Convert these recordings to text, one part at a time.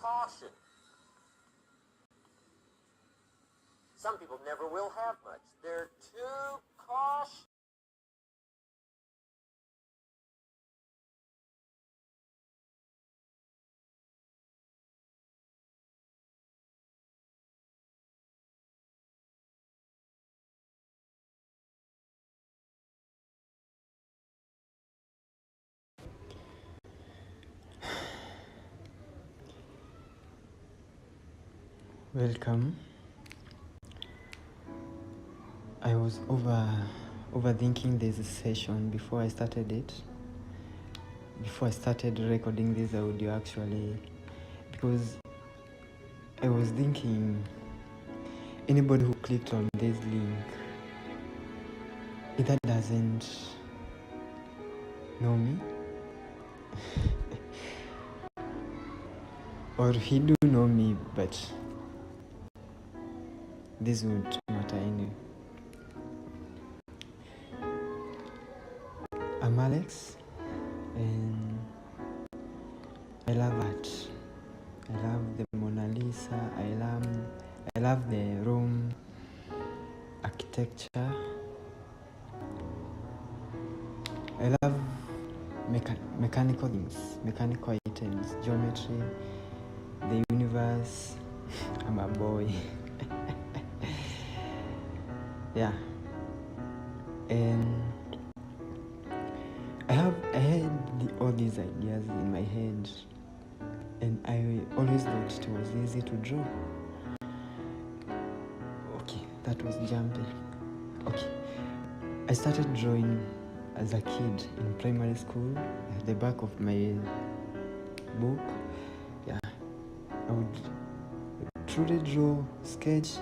caution. Some people never will have much. They're too cautious. Welcome. I was overthinking this session before I started it. Before I started recording this audio actually, because I was thinking anybody who clicked on this link either doesn't know me or he do know me, but this would matter anyway. I'm Alex, and I love art. I love the Mona Lisa. I love the Rome architecture. I love mechanical things, mechanical items, geometry, the universe. I'm a boy. Yeah. And I had all these ideas in my head, and I always thought it was easy to draw. Okay, that was jumping. Okay, I started drawing as a kid in primary school. At the back of my book, yeah, I would truly draw, sketch.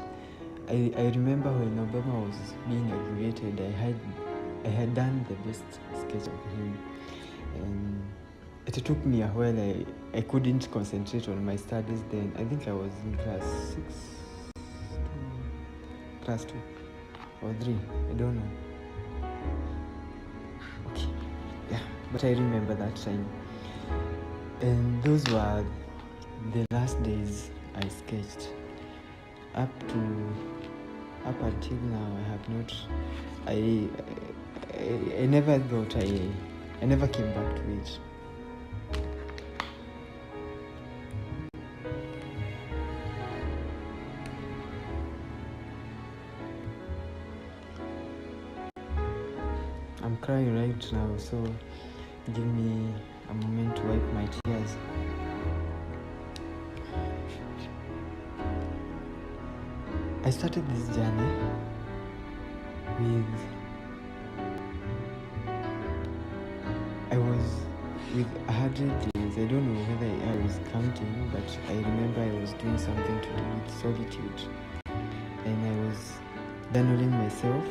I remember when Obama was being inaugurated, I had done the best sketch of him, and it took me a while. I couldn't concentrate on my studies then. I think I was in class 2 or 3, I don't know. Okay, yeah, but I remember that time. And those were the last days I sketched. Up until now, I have not. I never thought I never came back to it. I'm crying right now, so give me a moment to wipe my tears. I started this journey with 100 days. I don't know whether I was counting, but I remember I was doing something to do with solitude, and I was journaling myself.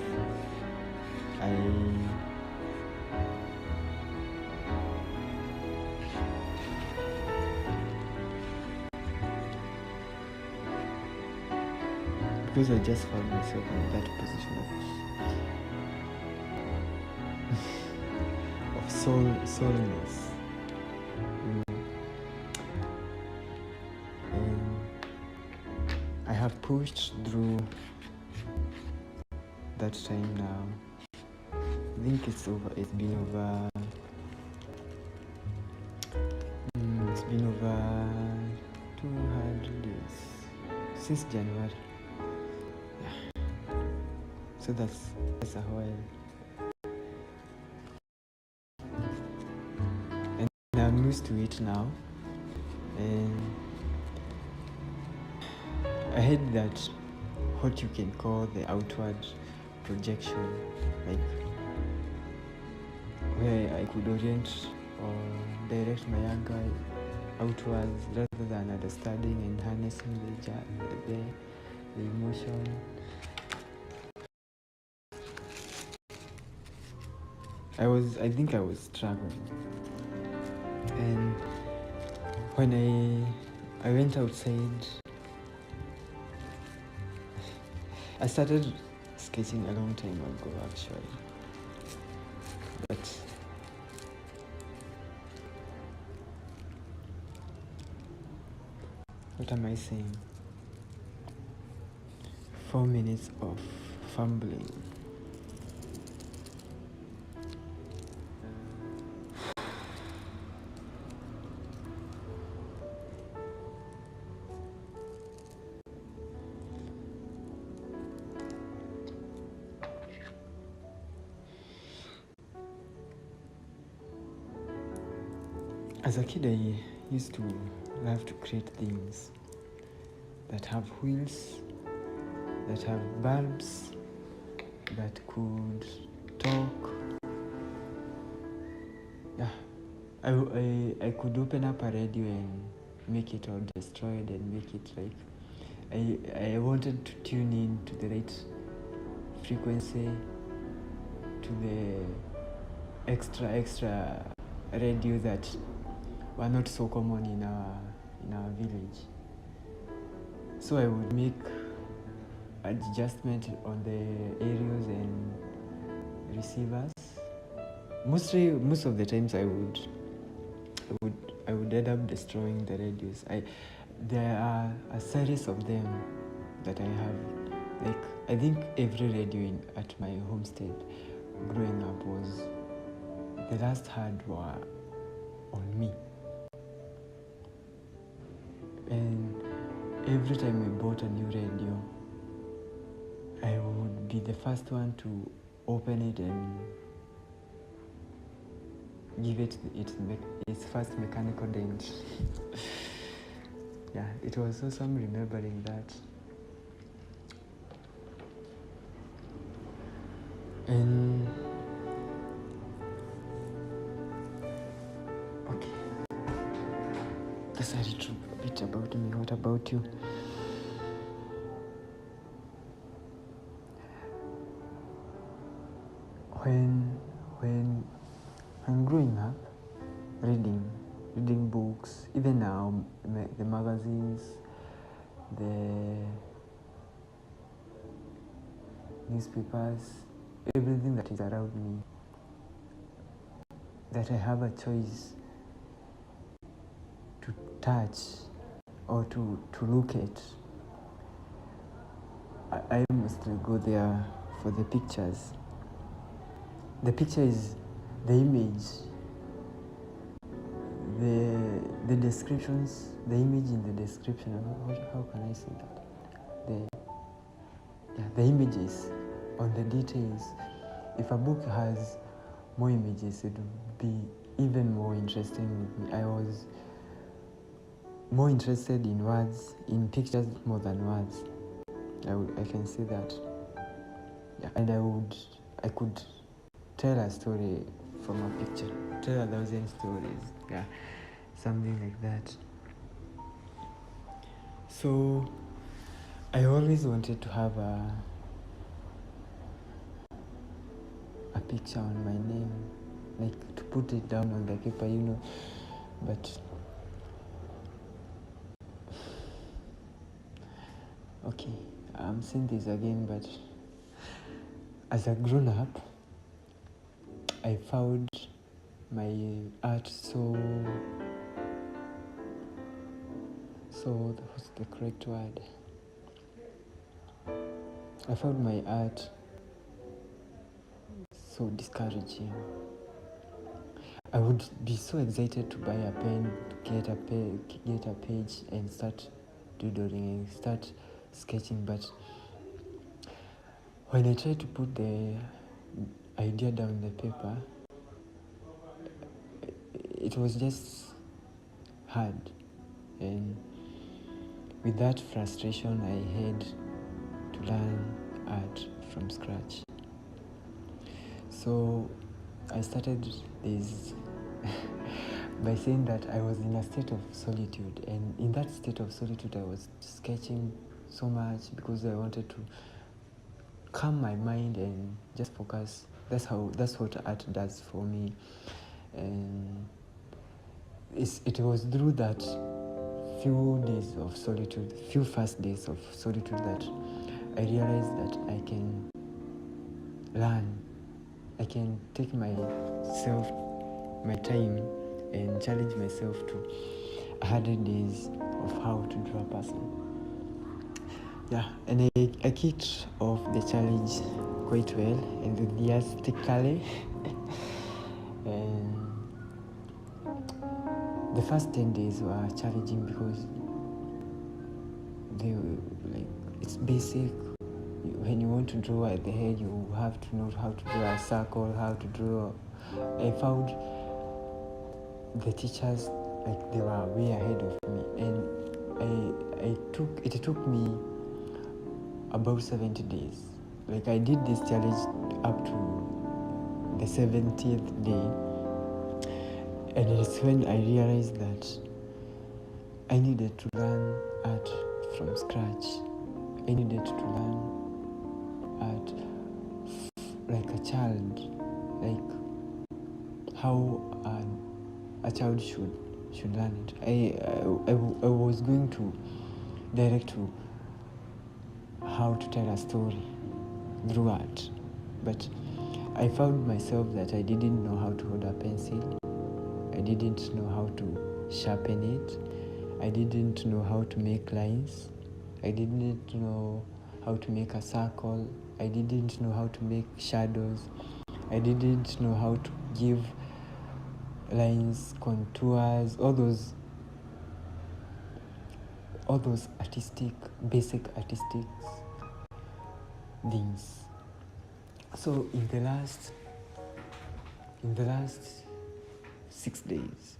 Because I just found myself in that position of soulness, you know. And I have pushed through that time now. I think it's been over 200 days since January. So that's a while. And I'm used to it now. And I had that, what you can call the outward projection, like where I could orient or direct my anger outwards rather than understanding and harnessing the emotion. I think I was struggling, and when I went outside, I started sketching a long time ago actually, but What am I saying? 4 minutes of fumbling. As a kid, I used to love to create things that have wheels, that have bulbs, that could talk. Yeah, I could open up a radio and make it all destroyed and make it like I wanted to tune in to the right frequency, to the extra radio that were not so common in our village. So I would make adjustment on the areas and receivers. Most of the times I would end up destroying the radios. There are a series of them that I have. Like, I think every radio at my homestead growing up was the last had were on me. And every time we bought a new radio, I would be the first one to open it and give it its first mechanical dent. Yeah, it was awesome remembering that. And okay, that's a little bit about me. What about you? When I'm growing up, reading books, even now, the magazines, the newspapers, everything that is around me, that I have a choice to touch or to look at, I mostly go there for the pictures. The picture is the image, the descriptions, the image in the description. How can I say that? The images on the details. If a book has more images, it would be even more interesting with me. I was more interested in words, in pictures more than words. I can say that. Yeah, and I could tell a story from a picture, tell 1,000 stories, yeah, something like that. So I always wanted to have a picture on my name, like to put it down on the paper, but okay, I'm saying this again, but as a grown-up, I found my art so what's the correct word? I found my art so discouraging. I would be so excited to buy a pen, get a page and start doodling and start sketching, but when I tried to put the idea down the paper, it was just hard, and with that frustration I had to learn art from scratch. So I started this by saying that I was in a state of solitude, and in that state of solitude I was sketching so much because I wanted to calm my mind and just focus. That's what art does for me. And it was through that few first days of solitude that I realized that I can learn. I can take my time and challenge myself to 100 days of how to draw a person. Yeah, and I kicked off the challenge quite well, enthusiastically. And the first 10 days were challenging because they were like, it's basic. When you want to draw at the head, you have to know how to draw a circle, how to draw. I found the teachers, like, they were way ahead of me, and it took me about 70 days. Like, I did this challenge up to the 70th day, and it's when I realized that I needed to learn art from scratch. I needed to learn art like a child, like how a child should learn it. I was going to direct to how to tell a story through art, but I found myself that I didn't know how to hold a pencil. I didn't know how to sharpen it. I didn't know how to make lines. I didn't know how to make a circle. I didn't know how to make shadows. I didn't know how to give lines, contours, all those basic artistic things. So in the last 6 days,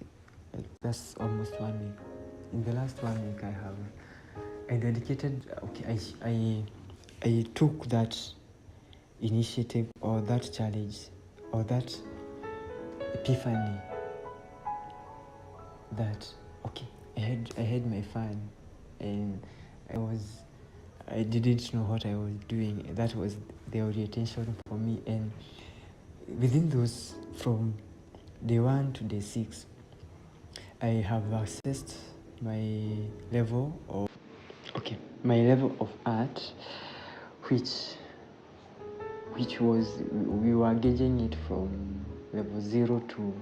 like, that's almost 1 week. In the last 1 week, I dedicated. Okay, I took that initiative or that challenge or that epiphany that, okay, I had my fun, and I didn't know what I was doing. That was the orientation for me, and within those, from day 1 to day 6, I have assessed my level of art, which was, we were gauging it from level 0 to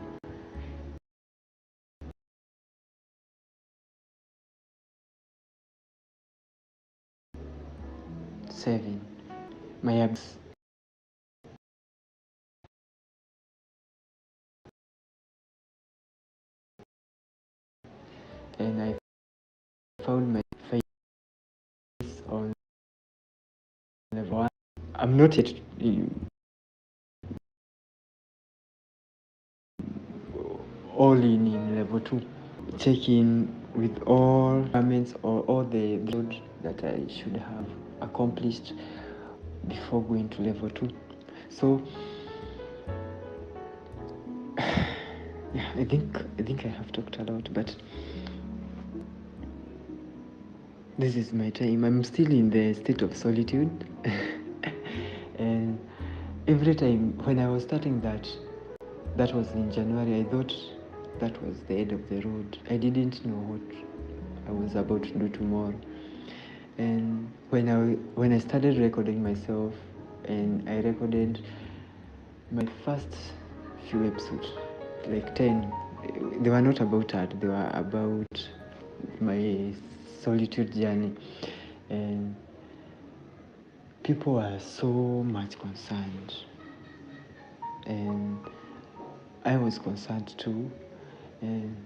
7. My and I found my face on level 1. I'm not yet all in level 2. Check in with all garments or all the load that I should have accomplished before going to level 2. So yeah, I think I have talked a lot, but this is my time. I'm still in the state of solitude. And every time when I was starting that was in January, I thought that was the end of the road. I didn't know what I was about to do tomorrow. And when I started recording myself, and I recorded my first few episodes, like 10, they were not about art, they were about my solitude journey, and people were so much concerned, and I was concerned too, and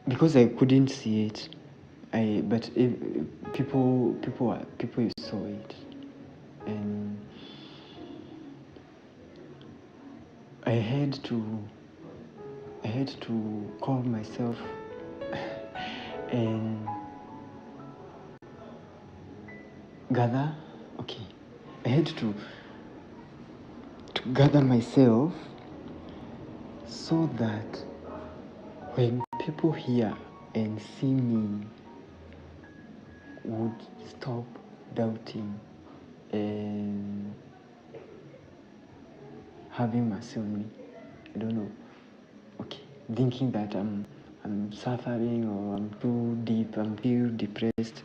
because I couldn't see it, but people saw it, and I had to call myself and gather. Okay, I had to gather myself so that when people hear and see me, would stop doubting and having mercy on me. I don't know. Okay, thinking that I'm suffering, or I'm too deep, I'm too depressed.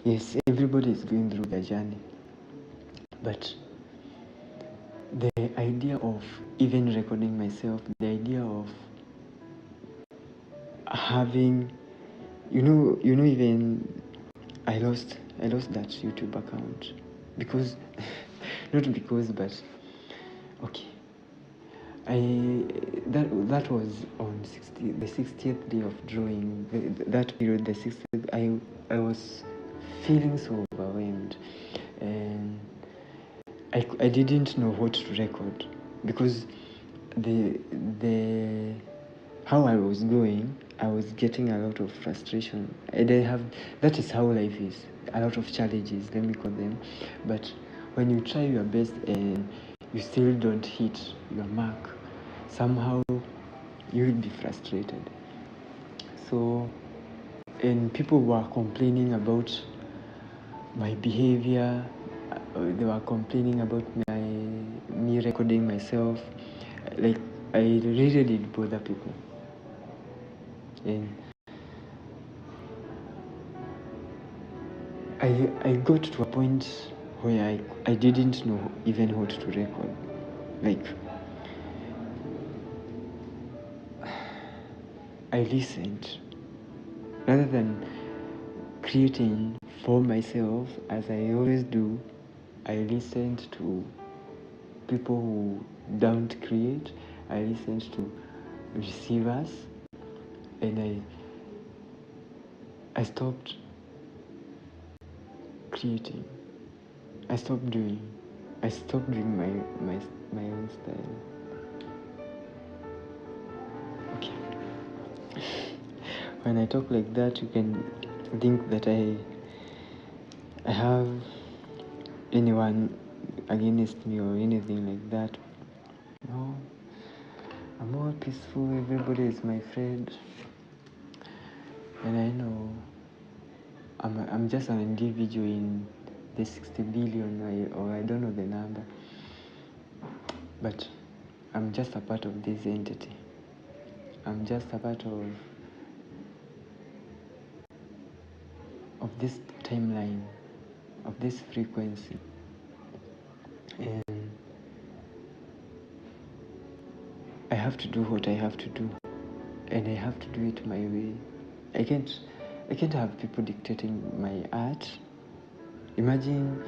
Yes, everybody is going through their journey, but the idea of even recording myself, the idea of having, even I lost that YouTube account because not because, but okay. That was on the 60th day of drawing. That period, the 60th, I was feeling so overwhelmed, and I didn't know what to record because the how I was going, I was getting a lot of frustration. That is how life is. A lot of challenges, let me call them. But when you try your best and you still don't hit your mark, somehow you will be frustrated. So, and people were complaining about my behavior. They were complaining about me recording myself. Like, I really did bother people. And I got to a point where I didn't know even what to record. Like, I listened. Rather than creating for myself, as I always do, I listened to people who don't create. I listened to receivers, and I stopped creating. I stopped doing my own style. Okay. When I talk like that, you can think that I have anyone against me or anything like that. No, I'm all peaceful. Everybody is my friend, and I know I'm just an individual in the 60 billion, or I don't know the number, but I'm just a part of this entity. I'm just a part of this timeline, of this frequency, and I have to do what I have to do, and I have to do it my way. I can't have people dictating my art. Imagine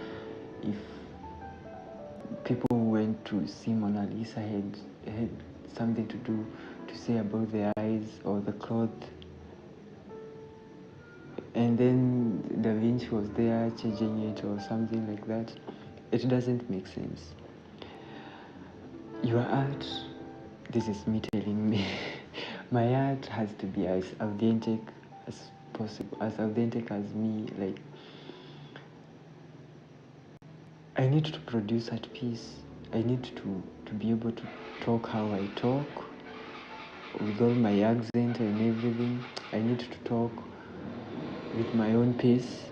if people who went to see Mona Lisa had something to say about the eyes or the cloth, and then Da Vinci was there changing it or something like that. It doesn't make sense. Your art, this is me telling me, my art has to be as authentic as possible, as authentic as me. Like, I need to produce at peace. I need to be able to talk how I talk, with all my accent and everything. I need to talk with my own pace.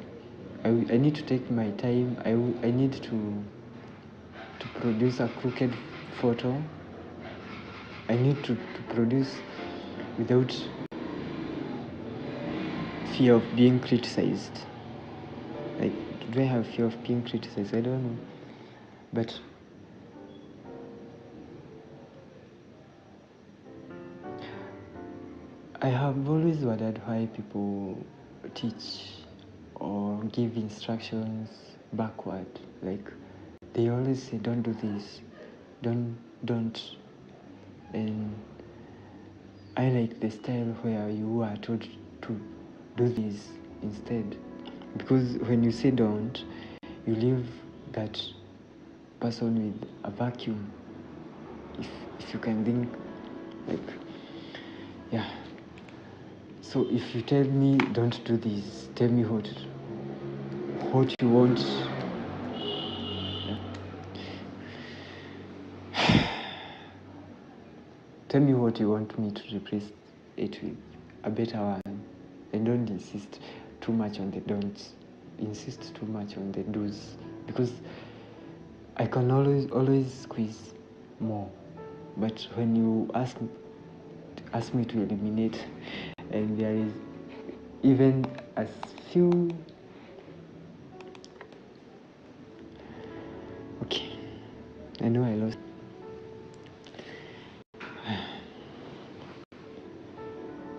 I need to take my time. I need to produce a crooked photo. I need to produce without fear of being criticized. Like, do I have fear of being criticized? I don't know. But I have always wondered why people teach or give instructions backward. Like, they always say, don't do this, don't. And I like the style where you are told to do this instead. Because when you say don't, you leave that person with a vacuum. If you can think, like, yeah. So if you tell me don't do this, tell me what you want. Tell me what you want me to replace it with, a better one. And don't insist too much on the don'ts. Insist too much on the do's, because I can always squeeze more. But when you ask me to eliminate, and there is even as few. Okay, I know I lost.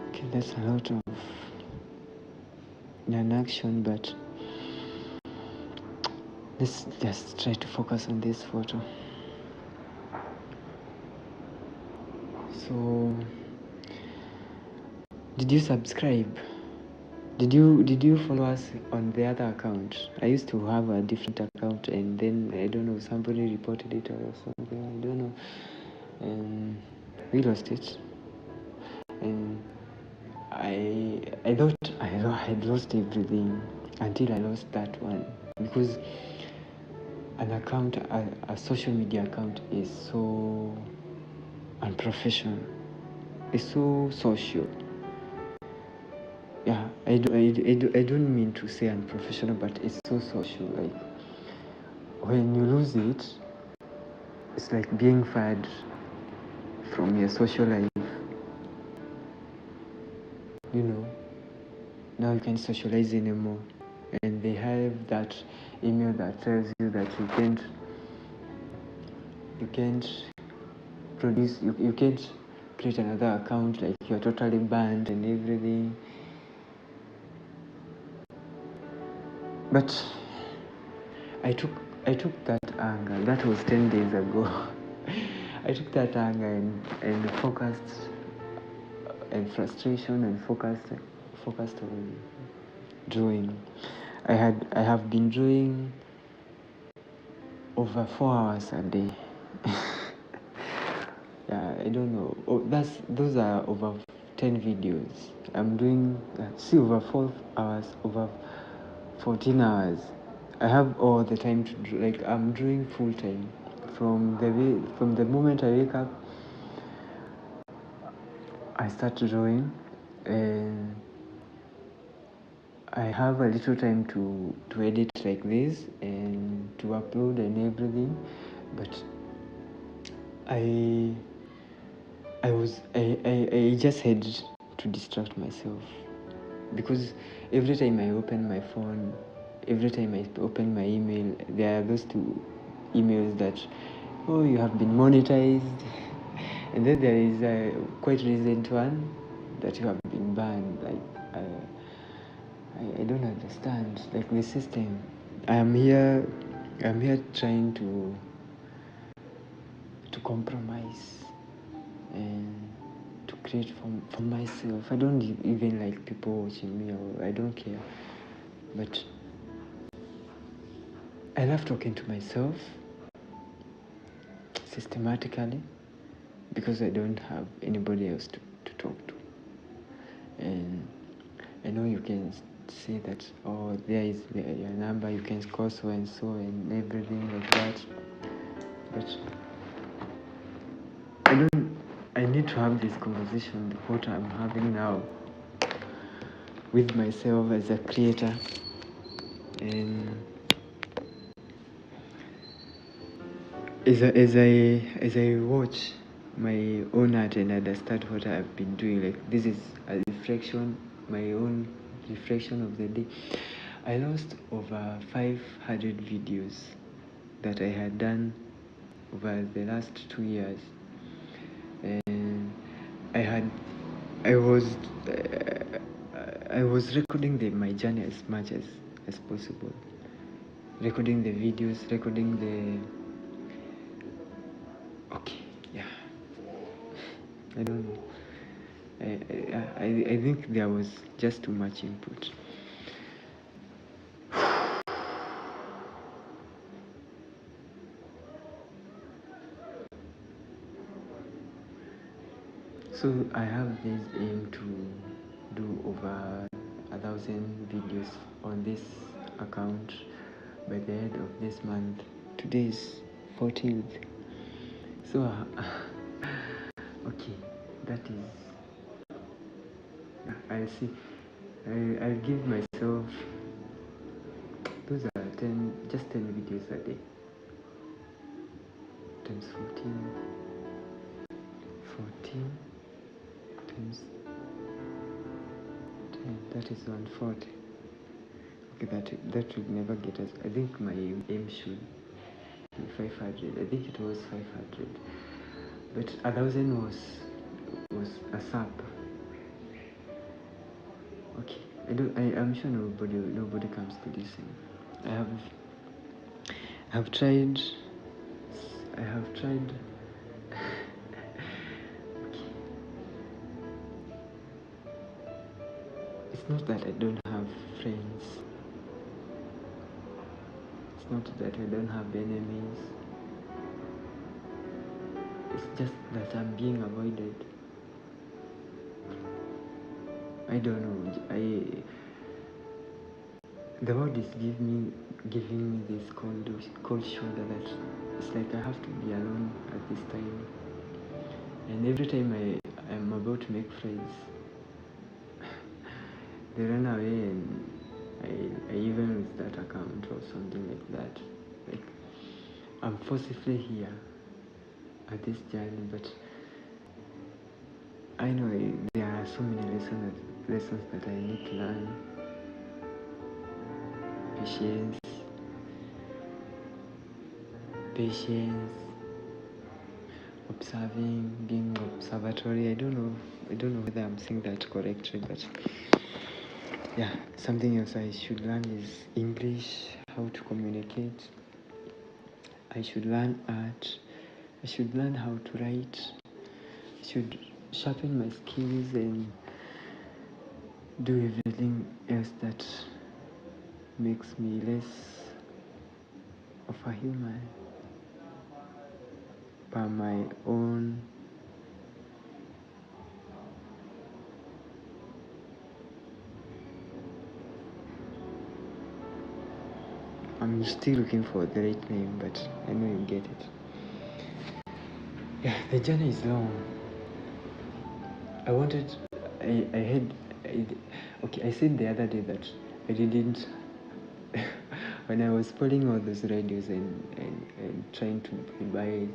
Okay. That's a lot of non-action, but let's just try to focus on this photo. So, did you subscribe? Did you follow us on the other account? I used to have a different account, and then I don't know, somebody reported it or something. I don't know, and we lost it. And I thought I had lost everything until I lost that one, because an account, a social media account, is so unprofessional. It's so social. Yeah, I don't mean to say unprofessional, but it's so social. Like, when you lose it, it's like being fired from your social life. You know, now you can't socialize anymore, and they have that email that tells you that you can't produce, you can't create another account, like you're totally banned and everything. But I took that anger. That was 10 days ago. I took that anger and focused, and frustration, and focused on drawing. I have been drawing over 4 hours a day. Yeah, I don't know. Those are over 10 videos. I'm doing over 4 hours, over 14 hours. I have all the time to draw. Like, I'm drawing full time. From the moment I wake up, I start drawing, and I have a little time to edit like this and to upload and everything. But I just had to distract myself, because every time I open my phone, every time I open my email, there are those two emails that, oh, you have been monetized, and then there is a quite recent one that you have been banned. Like, I don't understand, like, the system. I'm here trying to compromise and to create for myself. I don't even like people watching me, or I don't care. But I love talking to myself systematically, because I don't have anybody else to talk to. And I know you can say that, oh, there is your number, you can call so and so and everything like that. But I need to have this conversation, what I'm having now with myself as a creator. And as I watch my own art and understand what I've been doing, like, this is a reflection, my own reflection of the day. I lost over 500 videos that I had done over the last 2 years, and I was recording my journey as much as possible, recording the videos, recording the okay, yeah, I don't know. I think there was just too much input. So I have this aim to do over 1,000 videos on this account by the end of this month. Today is 14th. So okay, that is, I'll see. I'll give myself, those are 10, just 10 videos a day, times 14 times 10, that is 140. Okay, that will never get us. I think my aim should be 500. I think it was 500, but 1,000 was a sap. I'm sure nobody comes to listen. I have tried. I have tried. It's not that I don't have friends. It's not that I don't have enemies. It's just that I'm being avoided. I don't know. The world is giving me this cold shoulder that it's like I have to be alone at this time. And every time I'm about to make friends, they run away, and I even lose that account or something like that. Like, I'm forcibly here at this journey, but I know there are so many lessons that I need to learn. Patience, observing, being observatory. I don't know whether I'm saying that correctly, but yeah, something else I should learn is English, how to communicate. I should learn art. I should learn how to write. I should sharpen my skills and do everything else that makes me less of a human by my own. I'm still looking for the right name, but I know you get it. Yeah, the journey is long. I said the other day that I didn't, when I was pulling all those radios and trying to buy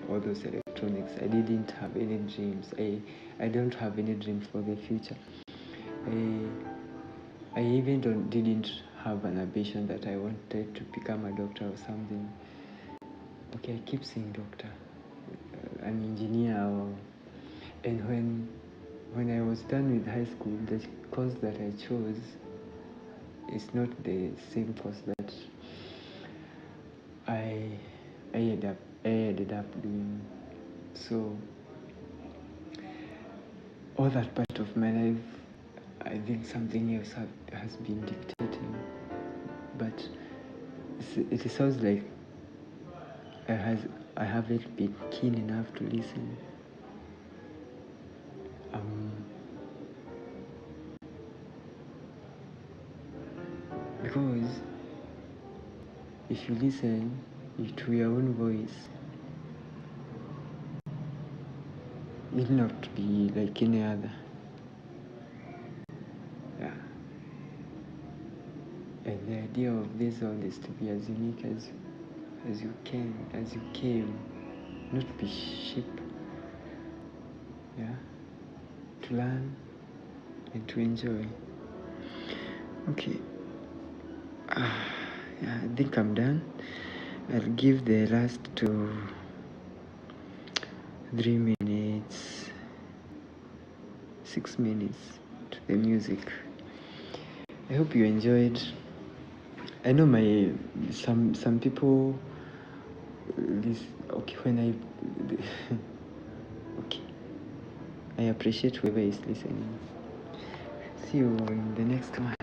all those electronics, I didn't have any dreams. I don't have any dreams for the future. I even didn't have an ambition that I wanted to become a doctor or something. Okay, I keep saying doctor, an engineer, and when I was done with high school, the course that I chose is not the same course that I ended up doing. So all that part of my life, I think something else has been dictating. But it sounds like I haven't been keen enough to listen. Because if you listen to your own voice, it will not be like any other. Yeah. And the idea of this all is to be as unique as you came, not be sheep. Yeah. To learn and to enjoy. Okay. Yeah, I think I'm done. I'll give the last to 3 minutes, 6 minutes to the music. I hope you enjoyed. I know some people okay. I appreciate whoever is listening. See you in the next one.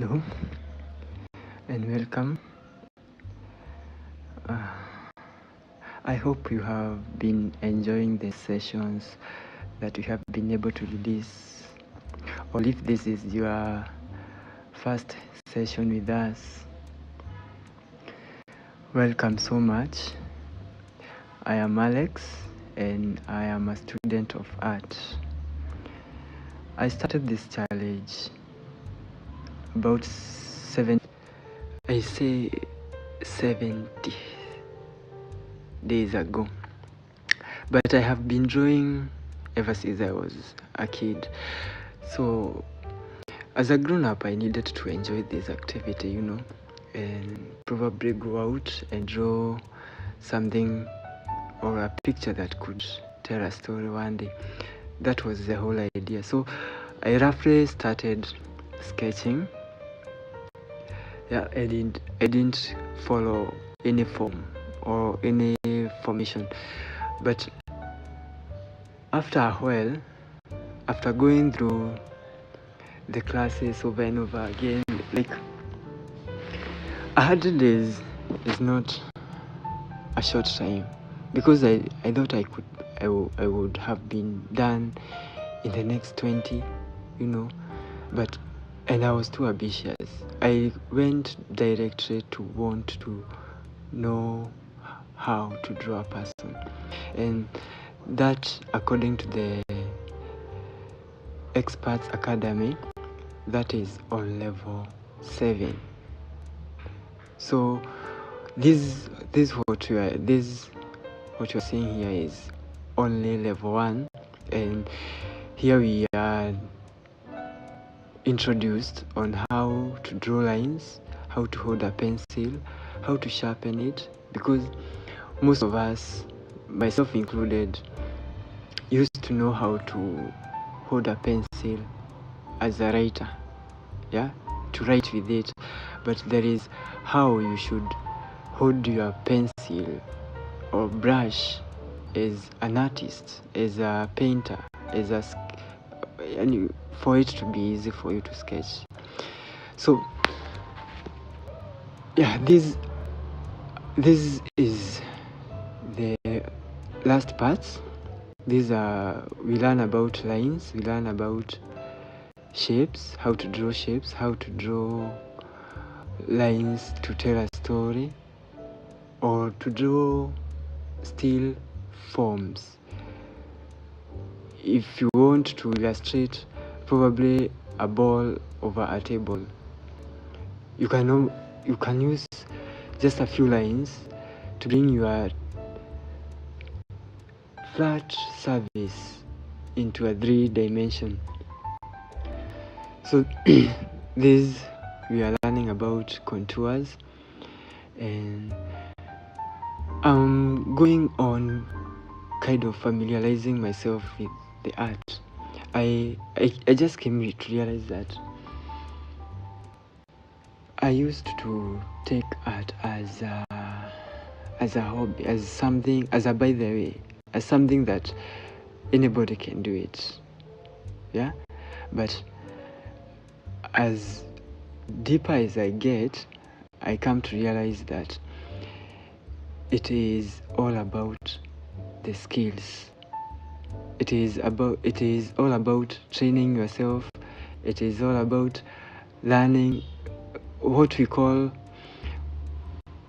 Hello and welcome. I hope you have been enjoying the sessions that we have been able to release, or if this is your first session with us, welcome so much. I am Alex and I am a student of art. I started this challenge about 70 days ago, but I have been drawing ever since I was a kid. So as a grown-up, I needed to enjoy this activity, and probably go out and draw something or a picture that could tell a story one day. That was the whole idea. So I roughly started sketching. I didn't follow any form or any formation, but after a while, after going through the classes over and over again, like 100 days is not a short time, because I thought I would have been done in the next 20, and I was too ambitious. I went directly to want to know how to draw a person, and that, according to the Experts Academy, that is on level 7. So what you're seeing here is only level 1, and here we are introduced on how to draw lines, how to hold a pencil, how to sharpen it, because most of us, myself included, used to know how to hold a pencil as a writer, to write with it, but there is how you should hold your pencil or brush as an artist, as a painter, and for it to be easy for you to sketch. So this is the last parts. We learn about lines, we learn about shapes, how to draw shapes, how to draw lines to tell a story, or to draw still forms. If you want to illustrate probably a ball over a table, you can use just a few lines to bring your flat surface into a 3-dimension. So we are learning about contours, and I'm going on kind of familiarizing myself with the art. I just came to realize that I used to take art as a hobby, as something that anybody can do it. But as deeper as I get, I come to realize that it is all about the skills. It is all about training yourself. It is all about learning what we call,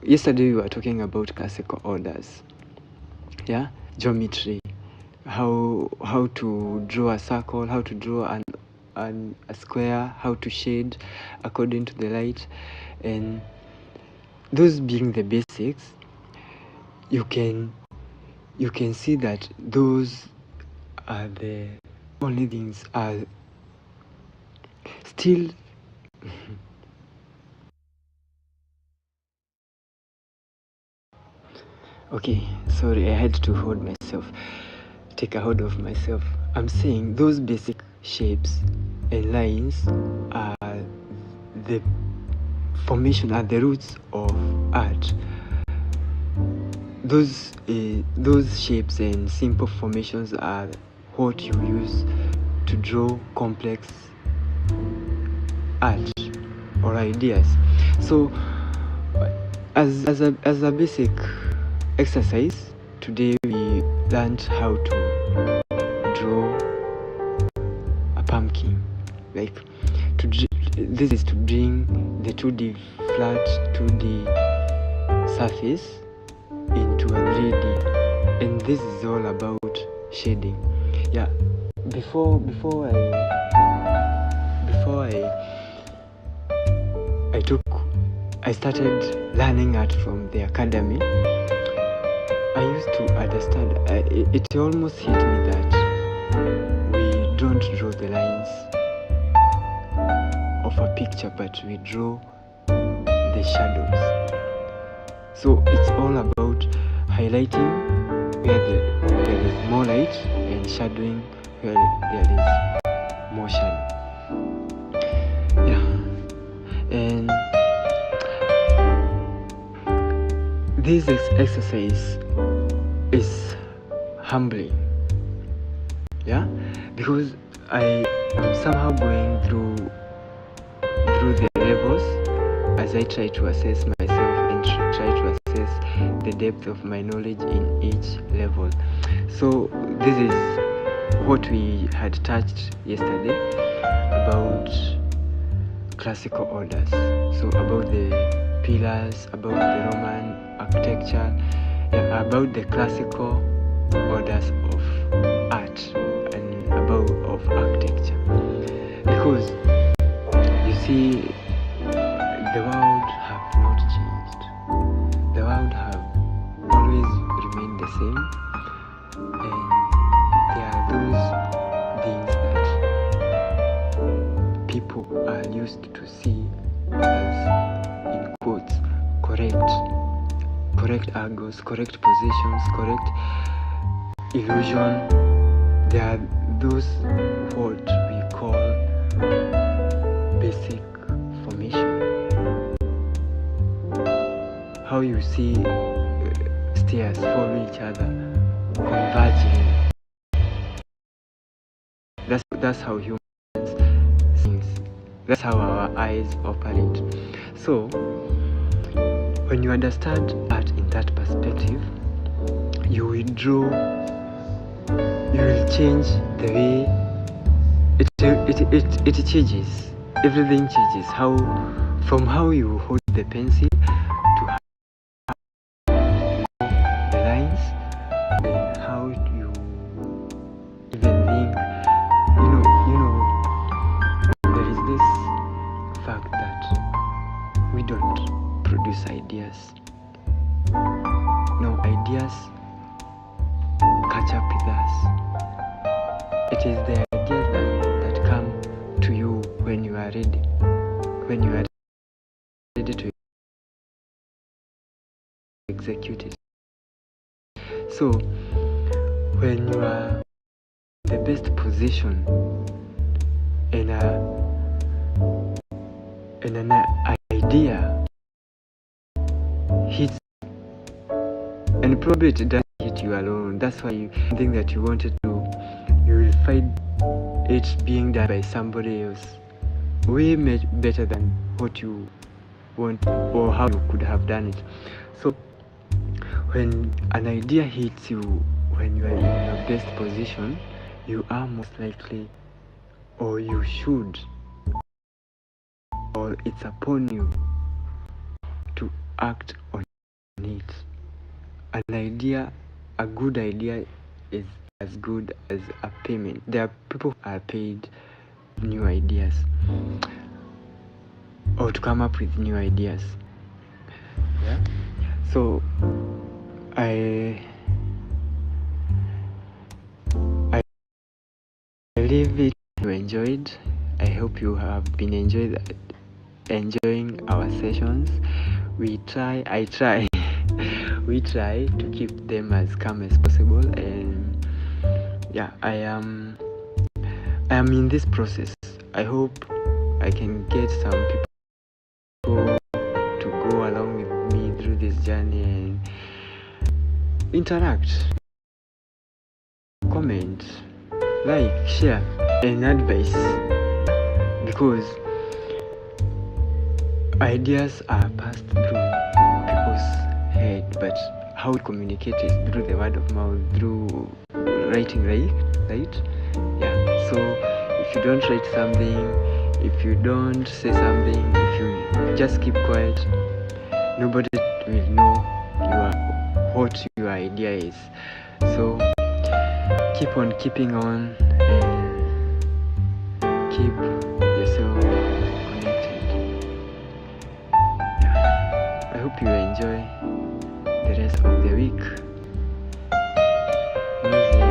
yesterday we were talking about classical orders, geometry, how to draw a circle, how to draw a square, how to shade according to the light, and those being the basics, you can see that those are the only things are still okay, sorry, I had to take a hold of myself. I'm saying those basic shapes and lines are the formation, are the roots of art. Those shapes and simple formations are what you use to draw complex art. or ideas. So as a basic exercise, today we learned how to draw a pumpkin. Like this is to bring the 2D flat 2D surface into a 3D, and this is all about shading. Yeah, before I started learning art from the academy, I used to understand, it almost hit me that we don't draw the lines of a picture, but we draw the shadows. So it's all about highlighting where there is more light and shadowing where there is more shadow. Yeah, and this exercise is humbling. Yeah, because I am somehow going through the levels as I try to assess myself and try to assess the depth of my knowledge in each level. So this is what we had touched yesterday about classical orders. So about the pillars, about the Roman architecture, about the classical orders of art and of architecture. Because you see, the world have not changed. The world have always remained the same, and there are those things that people are used to see as, in quotes, correct angles, correct positions, correct illusion. There are those what we call basic formation. How you see stairs follow each other, converging. That's how humans think. That's how our eyes operate. So when you understand art in that perspective, you will change the way it changes. Everything changes. From how you hold the pencil to how the lines, and how you even think. You know, there is this fact that we don't produce ideas. No, ideas catch up with us. It is the ideas that come to you when you are ready. When you are ready to execute it. So when you are in the best position and an idea hits, and probably it doesn't hit you alone. That's why you think that you wanted to, you will find it being done by somebody else way better than what you want or how you could have done it. So when an idea hits you when you are in your best position, you are most likely, or you should, or it's upon you to act on it. An idea, a good idea, is as good as a payment. There are people who are paid new ideas or to come up with new ideas. Yeah. So I believe it you enjoyed. I hope you have been enjoying our sessions. I try we try to keep them as calm as possible, and yeah, I am in this process. I hope I can get some people to go along with me through this journey and interact, comment, like, share, and advice, because ideas are passed through people's head, but how we communicate is through the word of mouth, through writing, right? Yeah. So if you don't write something, if you don't say something, if you just keep quiet, nobody will know what your idea is. So keep on keeping on and keep yourself connected. I hope you enjoy the rest of the week. Music.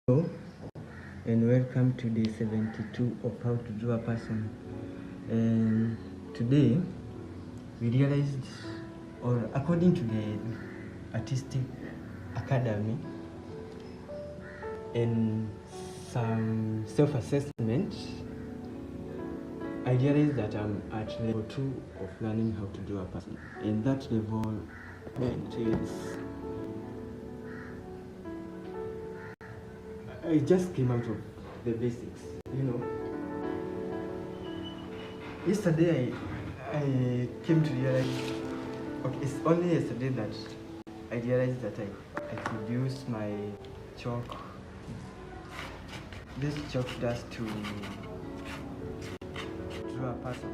Hello and welcome to day 72 of how to draw a person. And today we realized, or according to the Artistic Academy and some self-assessment, I realized that I'm at level 2 of learning how to draw a person. And that level entails, I just came out of the basics, Yesterday I came to realize, okay, it's only yesterday that I realized that I could use my chalk, this chalk dust, to draw a person.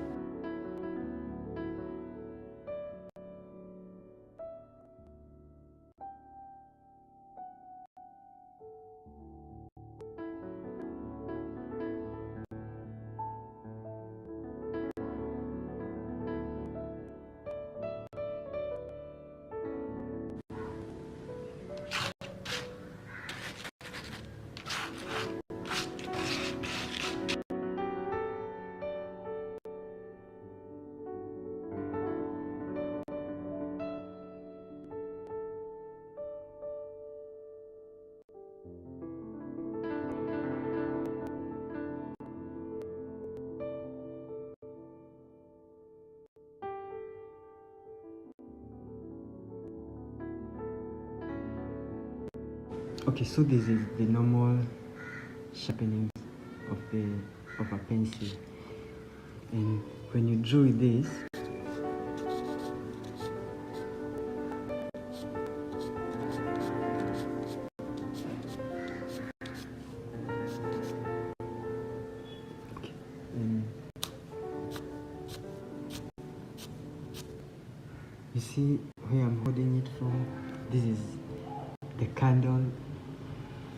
Okay, so this is the normal sharpening of a pencil, and when you draw this, you see where I'm holding it from. This is the candle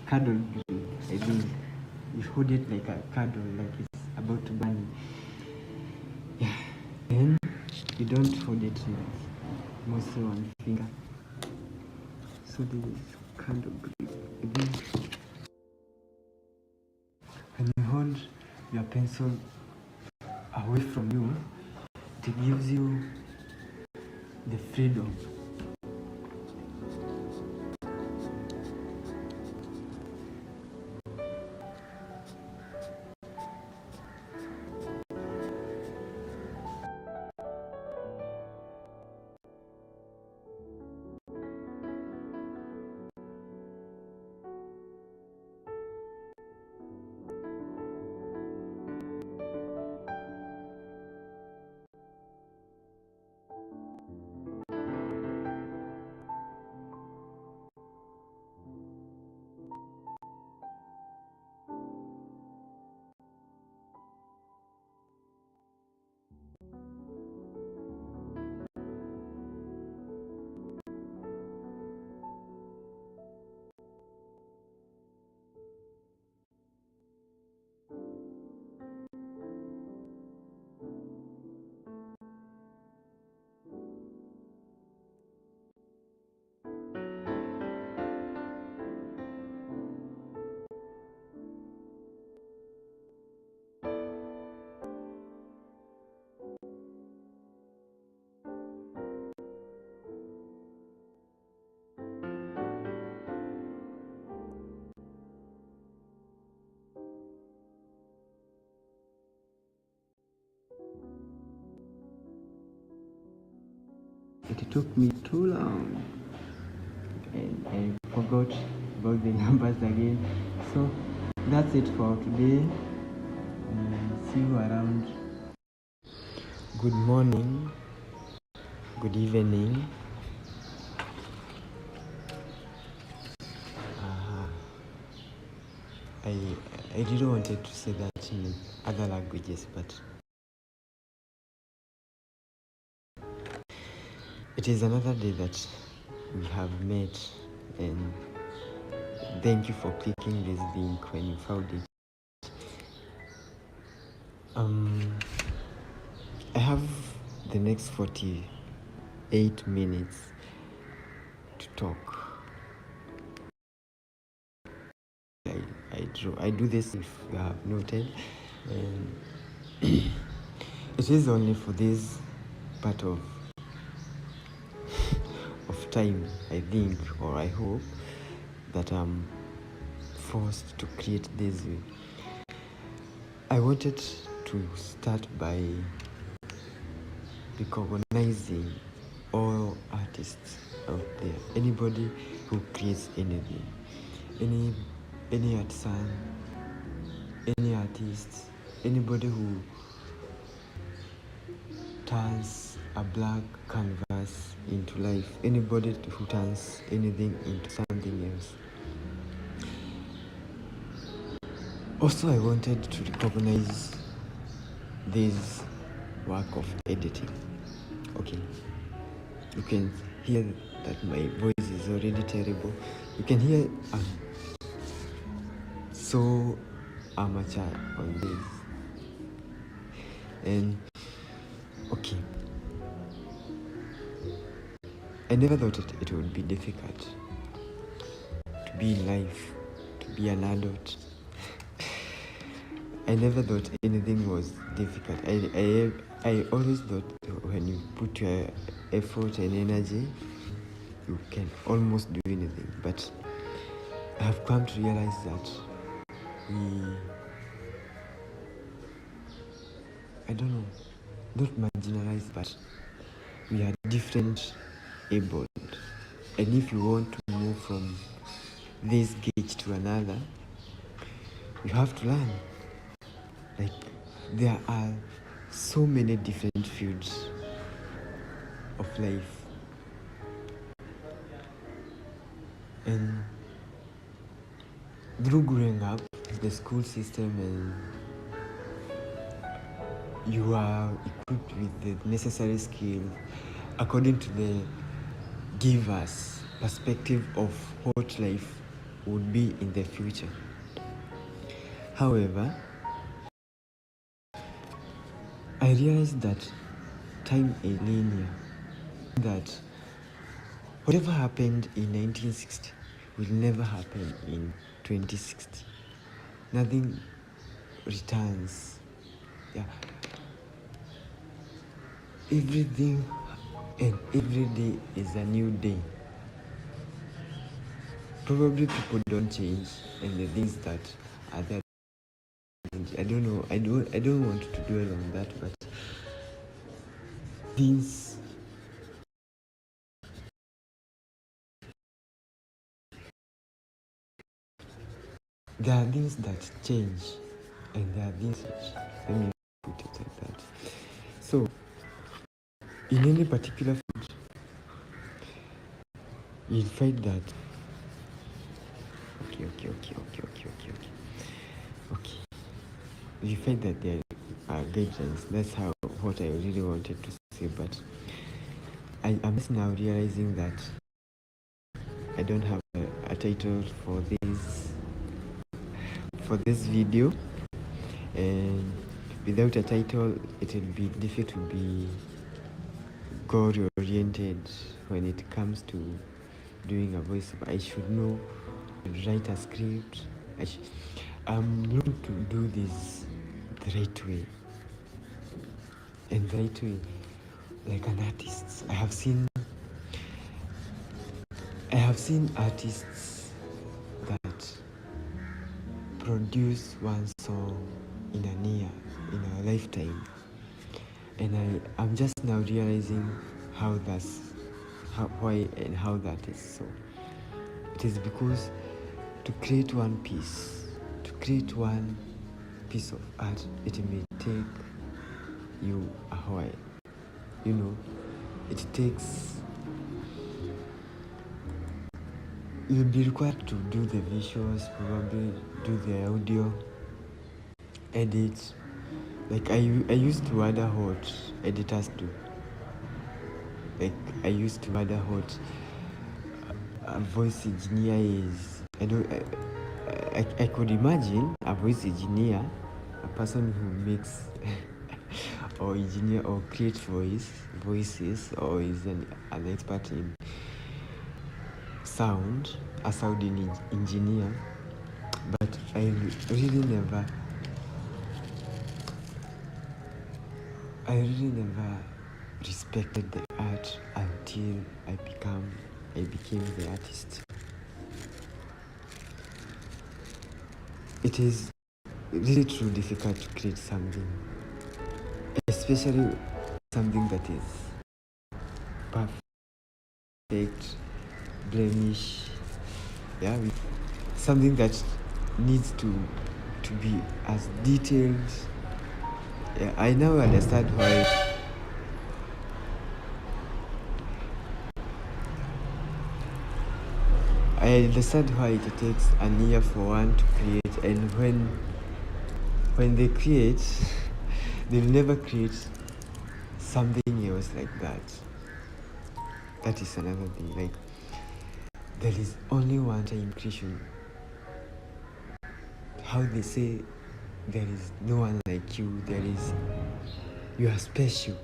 green. I think you hold it like a candle, like it's about to burn. Yeah, and you don't hold it with mostly one finger. So this is candle green. Then when you hold your pencil away from you, it gives you the freedom. took me too long, and I forgot about the numbers again. So that's it for today. See you around. Good morning, good evening. I really wanted to say that in other languages, but it is another day that we have met, and thank you for clicking this link when you found it. I have the next 48 minutes to talk. I do this, if you have noted, and it is only for this part of time, I think, or I hope, that I'm forced to create this way. I wanted to start by recognizing all artists out there, anybody who creates anything, any artisan, any artist, anybody who turns a blank canvas into life, anybody who turns anything into something else. Also, I wanted to recognize this work of editing. Okay, you can hear that my voice is already terrible. You can hear I'm so amateur on this. And okay, I never thought it would be difficult to be in life, to be an adult. I never thought anything was difficult. I always thought when you put your effort and energy, you can almost do anything. But I have come to realize that I don't know, not marginalized, but we are different abled. And if you want to move from this gauge to another, you have to learn. Like, there are so many different fields of life. And through growing up, the school system, and you are equipped with the necessary skills according to the giver's perspective of what life would be in the future. However, I realized that time is linear, that whatever happened in 1960 will never happen in 2060. Nothing returns. Yeah. Everything and every day is a new day. Probably people don't change, and the things that are there, I don't know. I don't want to dwell on that, but things there are things that change, and there are things which, let me put it like that. So, in any particular field, you'll find that okay. You find that there are guidelines. That's what I really wanted to say, but I'm just now realizing that I don't have a title for this video, and without a title it will be difficult to be goal oriented when it comes to doing a voice. I should know, write a script. I'm looking to do this the right way, and the right way, like an artist. I have seen artists that produce one song in a year, in a lifetime, and I'm just now realizing how that's why and how that is so. It is because to create one piece of art, it may take you a while. It takes, you'll be required to do the visuals, probably do the audio, edit. Like I used to wonder what editors do. Like I used to wonder what a voice engineer is. I could imagine a voice engineer, a person who makes or engineer or create voices, or is an expert in sound, a sound engineer. But I really never respected the art until I became the artist. It is really true difficult to create something, especially something that is perfect, blemish, something that needs to be as detailed. I now understand why it takes an year for one to create, and when they create, they'll never create something else like that. That is another thing. Like, there is only one time creation. How they say there is no one like you, you are special.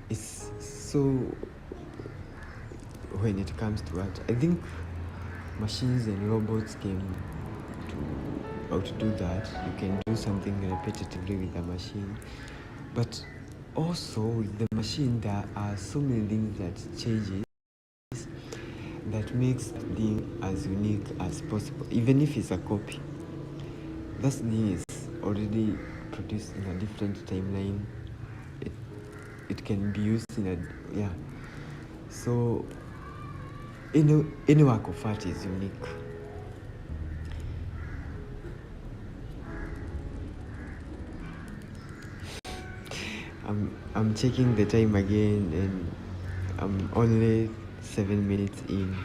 It's so, when it comes to art, I think machines and robots came to outdo that. You can do something repetitively with a machine, but also with the machine there are so many things that changes that makes the thing as unique as possible, even if it's a copy. That thing is already produced in a different timeline. It can be used so any work of art is unique. I'm checking the time again, and I'm only 7 minutes in.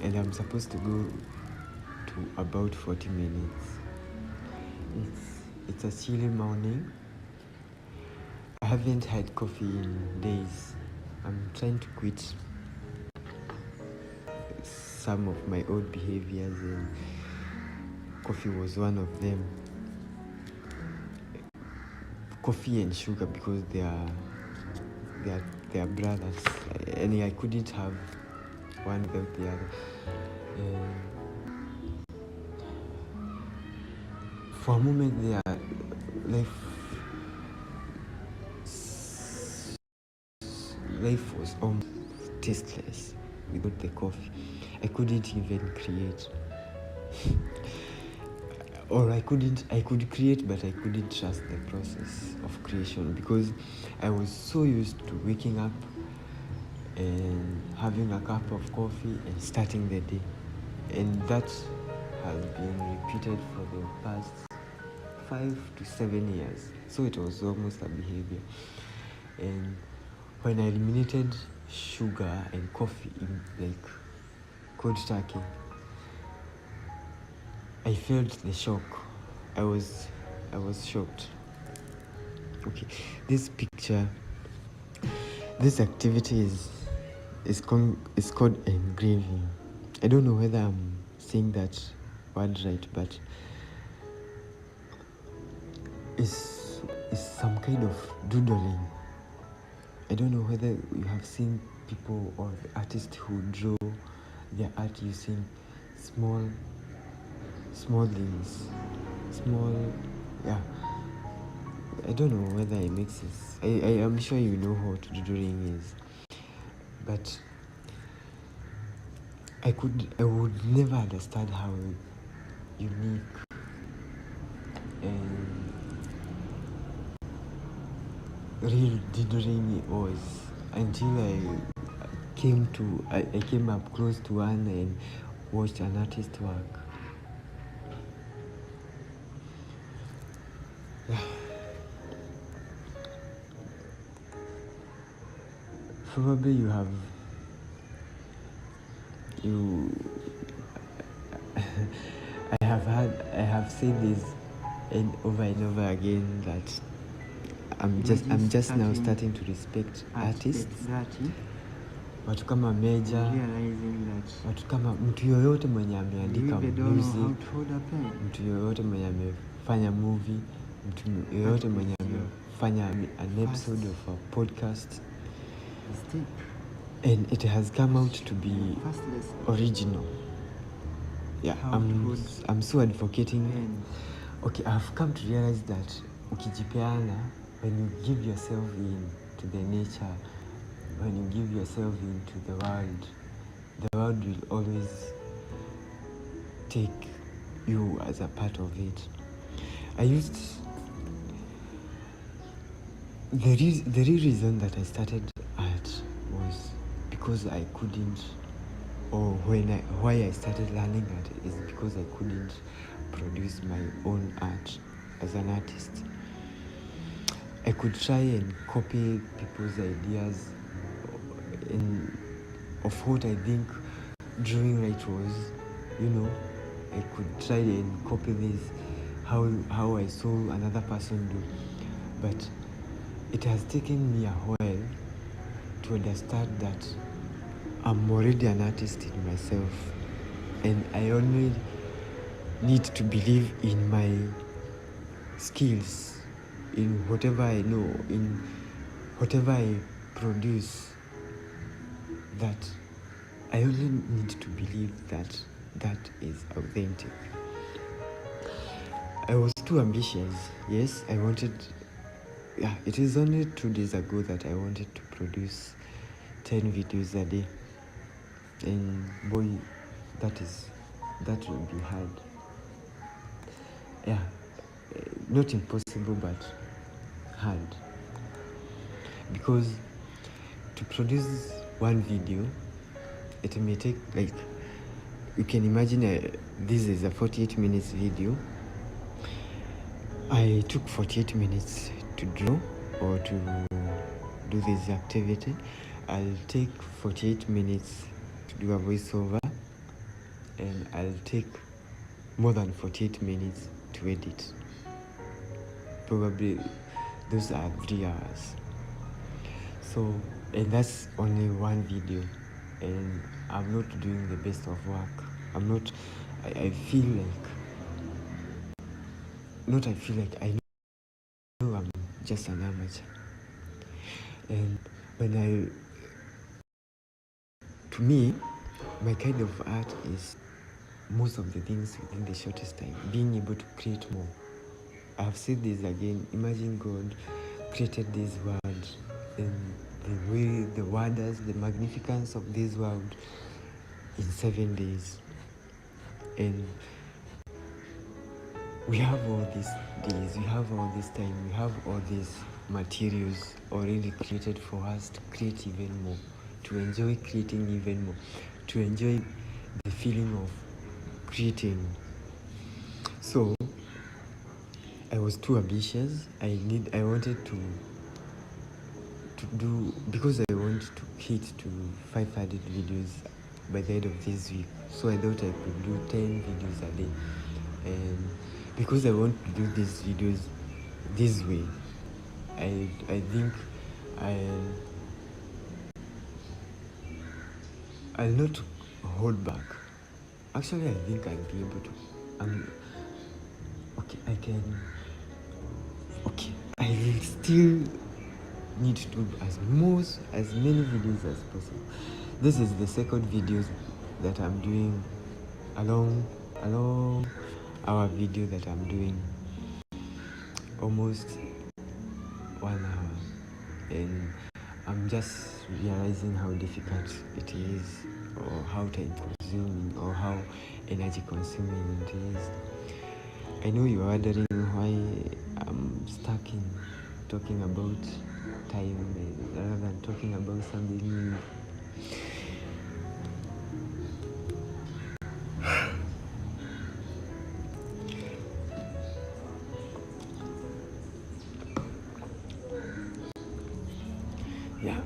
And I'm supposed to go to about 40 minutes. It's a chilly morning. I haven't had coffee in days. I'm trying to quit some of my old behaviors, and coffee was one of them. Coffee and sugar, because they are brothers, and I couldn't have one without the other. For a moment there, life was almost tasteless without the coffee. I couldn't even create. Or I could create, but I couldn't trust the process of creation, because I was so used to waking up and having a cup of coffee and starting the day. And that has been repeated for the past 5 to 7 years. So it was almost a behavior. And when I eliminated sugar and coffee in cold turkey, I felt the shock. I was shocked. Okay, this activity is called engraving. I don't know whether I'm saying that word right, but it's some kind of doodling. I don't know whether you have seen people or artists who draw their art using small things. I don't know whether it makes sense. I am sure you know what doodling is. But I would never understand how unique and real doodling was until I came up close to one and watched an artist work. Probably I have said this over and over again that I'm just now starting to respect artists. Watu kama Meja, watu kama mtu yoyote mwenye ameandika music, mtu yoyote mwenye amefanya movie, mtu yoyote mwenye amefanya an episode of a podcast, and it has come out to be original. Yeah, I'm so advocating. Okay, I've come to realize that ukijipeana, when you give yourself into the nature, when you give yourself into the world will always take you as a part of it. The real reason that I started art was because I couldn't, or why I started learning art is because I couldn't produce my own art as an artist. I could try and copy people's ideas of what I think drawing right was, I could try and copy this, how I saw another person do, but it has taken me a while to understand that I'm already an artist in myself, and I only need to believe in my skills, in whatever I know, in whatever I produce, that I only need to believe that is authentic. I was too ambitious. Yes, I wanted, it is only 2 days ago that I wanted to produce 10 videos a day, and boy, that will be hard. Not impossible, but hard, because to produce one video, it may take, like, you can imagine this is a 48 minutes video. I took 48 minutes to draw or to do this activity. I'll take 48 minutes to do a voiceover, and I'll take more than 48 minutes to edit. Probably those are 3 hours. So, and that's only one video, and I'm not doing the best of work. I feel like I know I'm just an amateur. And to me, my kind of art is most of the things within the shortest time, being able to create more. I've said this again, imagine God created this world, and the way the wonders, the magnificence of this world in 7 days. And we have all these days, we have all this time, we have all these materials already created for us to create even more, to enjoy creating even more, to enjoy the feeling of creating. So I was too ambitious. I wanted to do, because I want to hit to 500 videos by the end of this week. So I thought I could do 10 videos a day, and because I want to do these videos this way, I think I'll not hold back. Actually, I think I'll be able to. I will still need to do as many videos as possible. This is the second videos that I'm doing along our video that I'm doing almost 1 hour, and I'm just realizing how difficult it is, or how time consuming, or how energy consuming it is. I know you're wondering why I'm stuck in talking about time rather than talking about something. Yeah.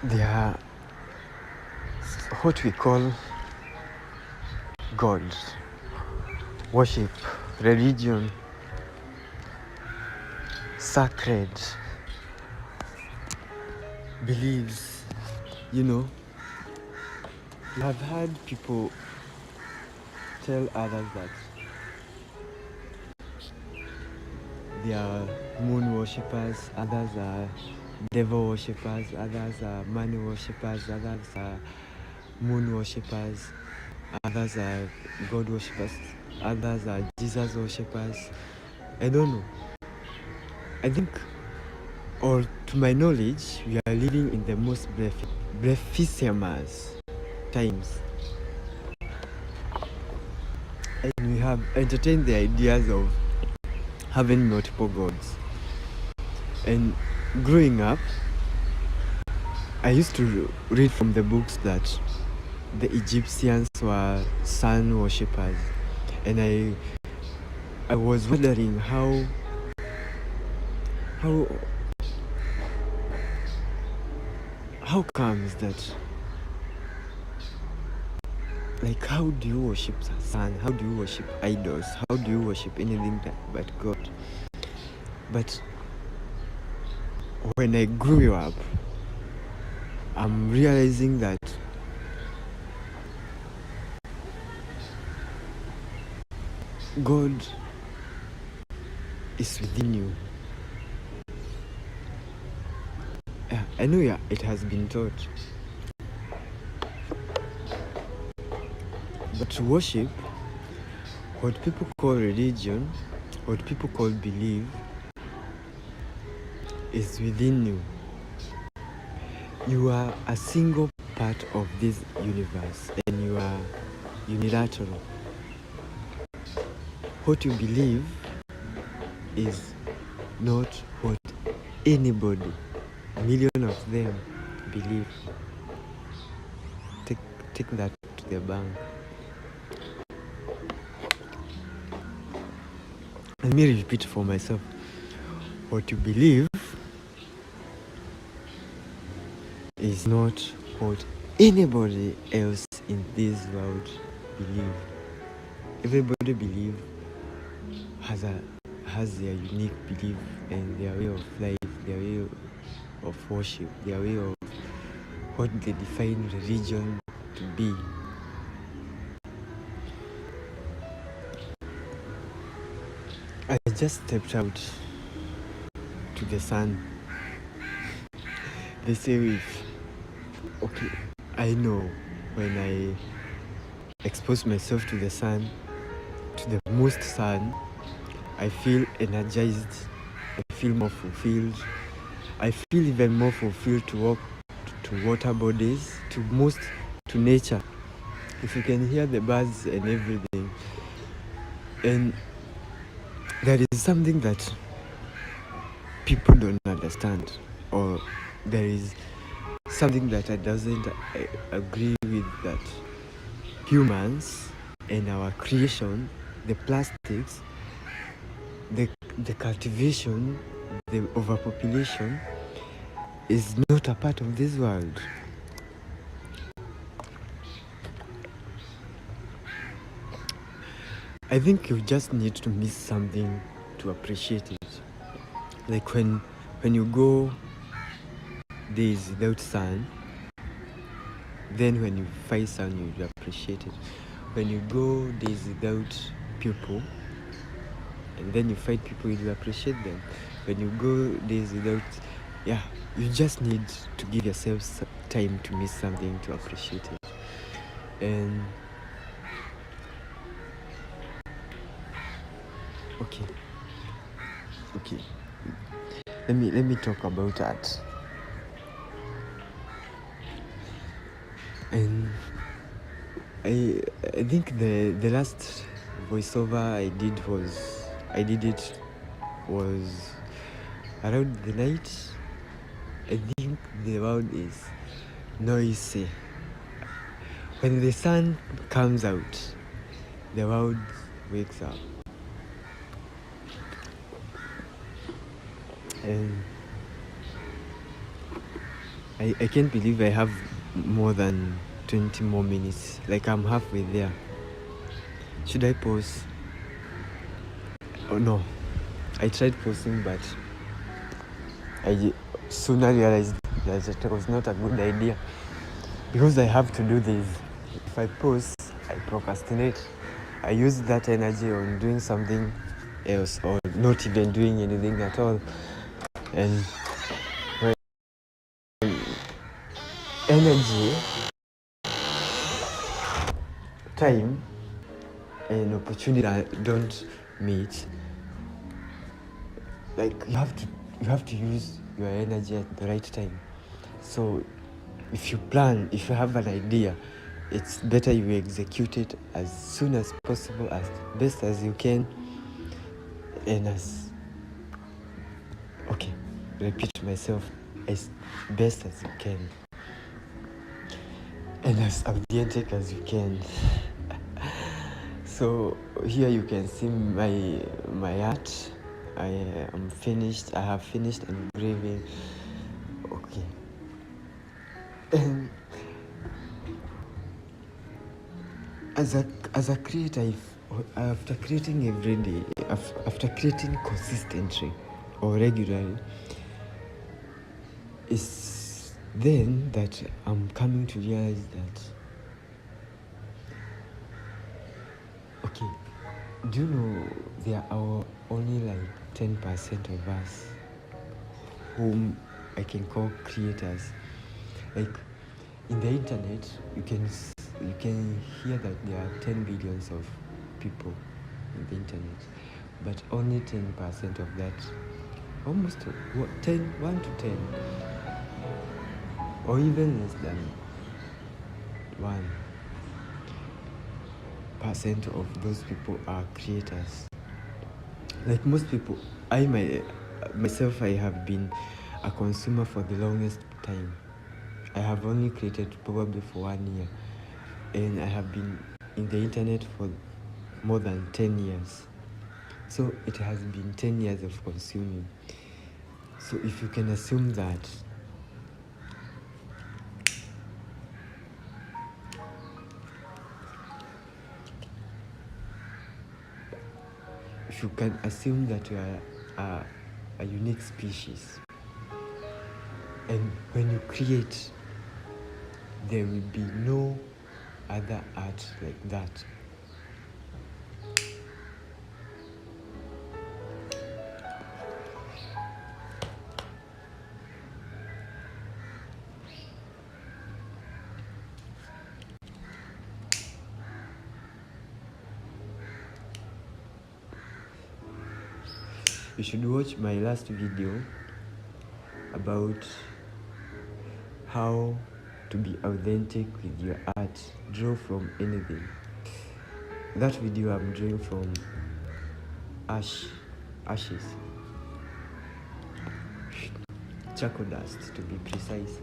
There are what we call God, worship, religion, sacred, beliefs. You know, you have heard people tell others that they are moon worshippers, others are devil worshippers, others are money worshippers, others are moon worshippers, others are God worshippers, others are Jesus worshippers. I don't know. I think, or to my knowledge, we are living in the most blasphemous times. And we have entertained the ideas of having multiple gods. And growing up, I used to read from the books that the Egyptians were sun worshippers, and I was wondering how comes that, like, how do you worship the sun? How do you worship idols? How do you worship anything but God? But when I grew up, I'm realizing that God is within you. Yeah, I know, yeah, it has been taught. But to worship, what people call religion, what people call belief, is within you. You are a single part of this universe, and you are unilateral. What you believe is not what anybody, a million of them, believe. Take that to the bank. Let me repeat for myself. What you believe is not what anybody else in this world believe. Everybody believe has their unique belief and their way of life, their way of worship, their way of what they define religion to be. I just stepped out to the sun. They say okay, I know when I expose myself to the sun, to the most sun, I feel energized, I feel more fulfilled. I feel even more fulfilled to walk to water bodies, to nature. If you can hear the birds and everything. And there is something that people don't understand, or there is something that I doesn't agree with, that humans and our creation, the plastics, the cultivation, the overpopulation is not a part of this world. I think you just need to miss something to appreciate it. Like when you go days without sun, then when you find sun, you appreciate it. When you go days without people, and then you find people, you appreciate them. When you go days without, you just need to give yourself time to miss something to appreciate it. And Okay. Let me talk about that. And I think the last voiceover I did it was around the night. I think the word is noisy. When the sun comes out, the world wakes up. And I can't believe I have more than 20 more minutes. Like, I'm halfway there. Should I pause? Oh no. I tried pausing, but I sooner realized that it was not a good idea. Because I have to do this. If I pause, I procrastinate. I use that energy on doing something else or not even doing anything at all. And when energy, time, and opportunity that don't meet, like you have to use your energy at the right time. So if you have an idea, it's better you execute it as soon as possible, as best as you can, and repeat myself, as best as you can, and as authentic as you can. So here you can see my art. I have finished engraving. Okay. And as a creator, after creating every day, after creating consistently or regularly, it's then that I'm coming to realize that, okay, do you know there are only like 10% of us whom I can call creators. Like, in the internet, you can hear that there are 10 billions of people in the internet, but only 10% of that, almost 1 to 10, or even less than 1% of those people are creators. Like most people, myself, I have been a consumer for the longest time. I have only created probably for 1 year, and I have been in the internet for more than 10 years. So it has been 10 years of consuming. So if you can assume that, you are a unique species, and when you create, there will be no other art like that. You should watch my last video about how to be authentic with your art. Draw from anything. That video I'm drawing from ashes, charcoal dust to be precise.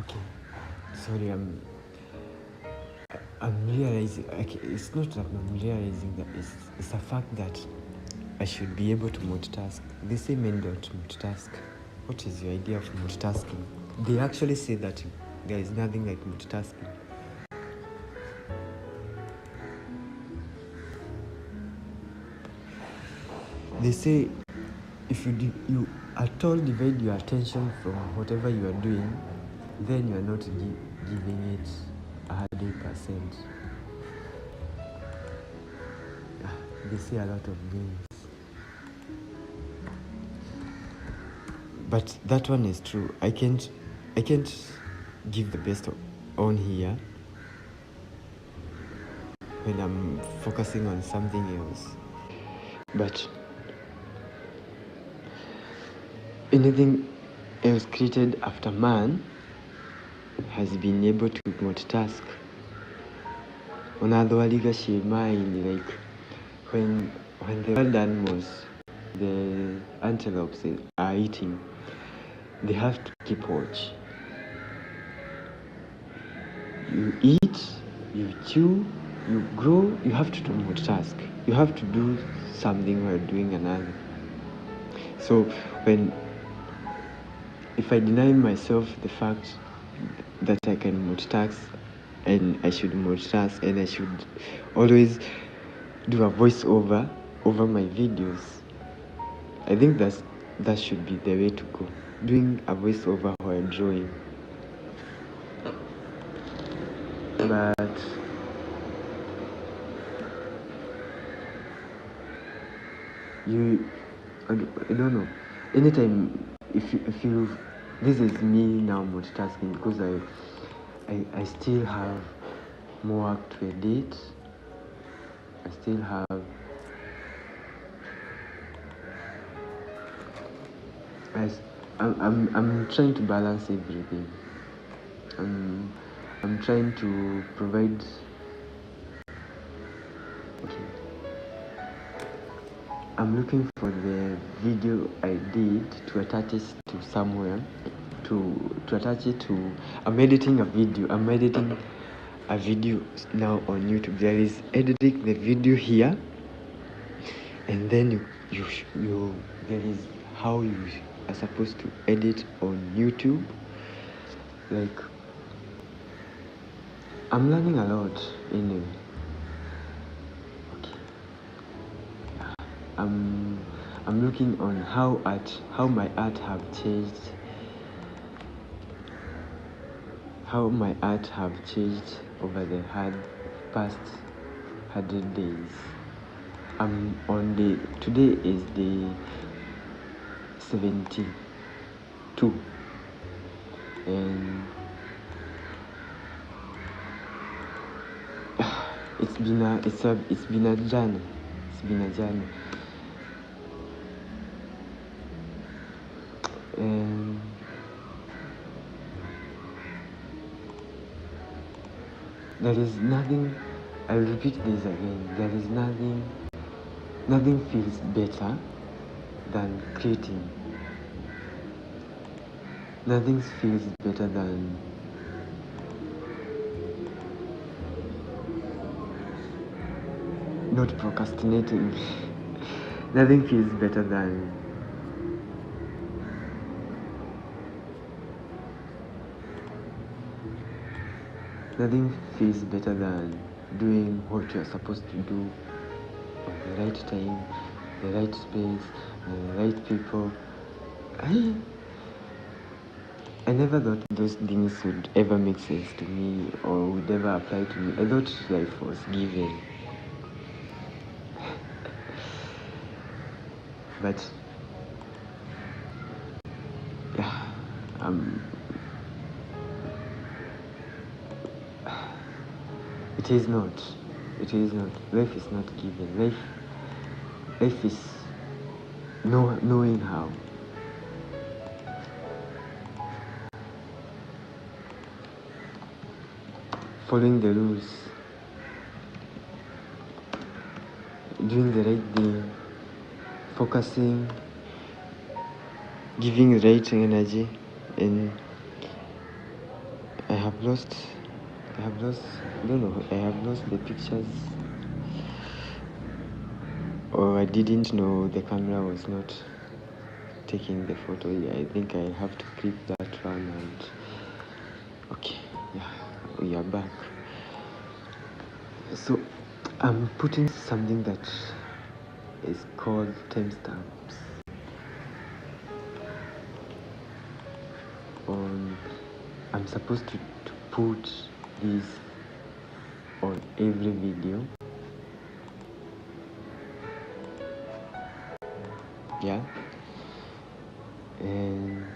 Okay, sorry, I'm realizing, it's not that I'm realizing that it's a fact that I should be able to multitask. They say men don't multitask. What is your idea of multitasking? They actually say that there is nothing like multitasking. They say if you at all divide your attention from whatever you are doing, then you are not giving it 100%. they say a lot of things. But that one is true. I can't give the best on here when I'm focusing on something else. But anything else created after man has been able to multitask. Mind, like when the wild animals, the antelopes are eating, they have to keep watch. You eat, you chew, you grow, you have to do multitask. You have to do something while doing another. So if I deny myself the fact that I can multitask, and I should multitask, and I should always do a voiceover over my videos, I think that should be the way to go. Doing a voiceover while drawing. But I don't know. Anytime if you this is me now multitasking because I still have more work to edit. I still have I'm trying to balance everything. I'm trying to provide. Okay. I'm looking for the video I did to attach it to somewhere. To attach it to. I'm editing a video now on YouTube. There is editing the video here, and then you there is how you are supposed to edit on YouTube. Like, I'm learning a lot anyway. Okay. I'm looking on how my art have changed. How my art have changed over the past 100 days. Today is the 72, and it's been a journey. It's been a journey, and there is nothing. I'll repeat this again. There is nothing feels better than creating. Nothing feels better than not procrastinating. Nothing feels better than doing what you're supposed to do on the right time, the right space, and the right people. I never thought those things would ever make sense to me or would ever apply to me. I thought life was given. But yeah, it is not. Life is not given. Life is knowing how. Following the rules. Doing the right thing. Focusing. Giving the right energy. And I have lost the pictures, or I didn't know the camera was not taking the photo. I think I have to clip that one. And okay, yeah, we are back. So I'm putting something that is called timestamps on. I'm supposed to put this on every video, Yeah. And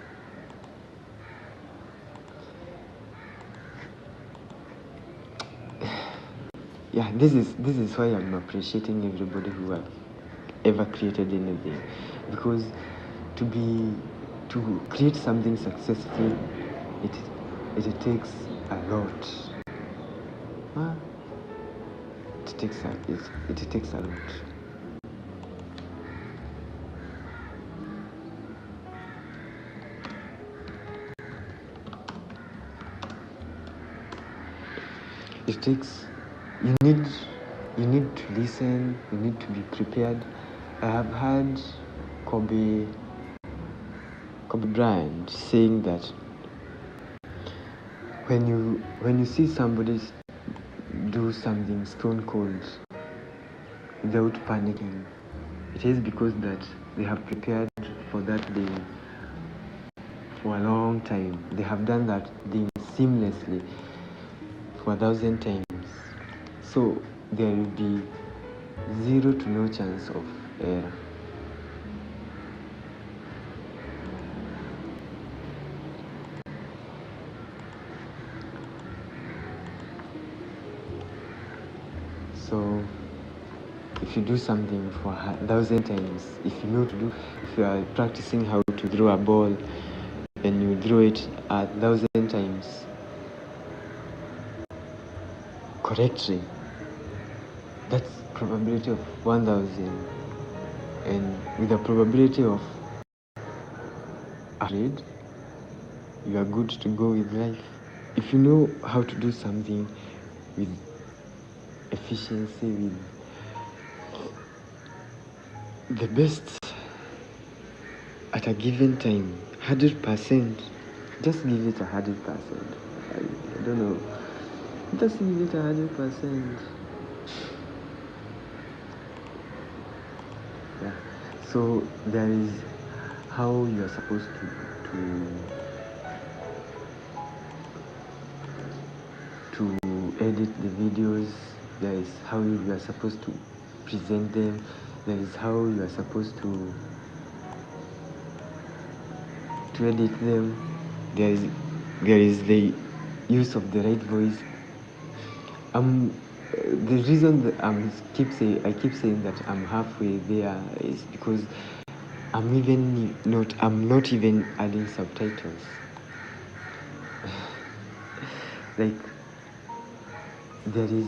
yeah, this is why I'm appreciating everybody who have ever created anything, because to create something successful, it takes a lot. Huh? It takes a lot. It takes you need to listen, you need to be prepared. I have heard Kobe Bryant saying that when you see somebody do something stone cold without panicking, it is because that they have prepared for that day for a long time. They have done that thing seamlessly for 1,000 times. So there will be zero to no chance of error. So if you do something for 1,000 times, if you are practicing how to throw a ball and you throw it 1,000 times correctly, that's probability of 1,000, and with a probability of 100, you are good to go with life. If you know how to do something with efficiency, with the best at a given time, 100%, just give it 100%. I don't know, just give it 100%. Yeah. So there is how you are supposed to edit the videos. There is how you are supposed to present them. There is how you are supposed to edit them. There is the use of the right voice. The reason that I keep saying that I'm halfway there is because I'm not even adding subtitles. Like, there is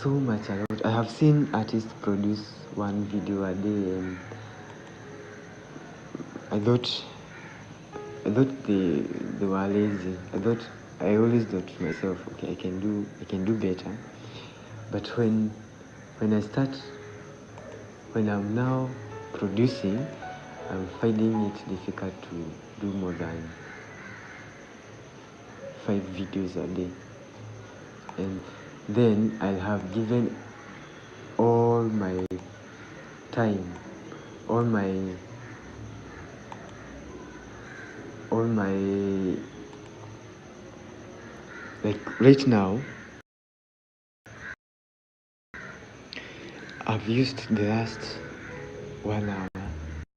so much a lot. I have seen artists produce one video a day, and I thought they were lazy. I always thought to myself, okay, I can do better. But when I'm now producing, I'm finding it difficult to do more than 5 videos a day. And then I'll have given all my time, all my like right now I've used the last 1 hour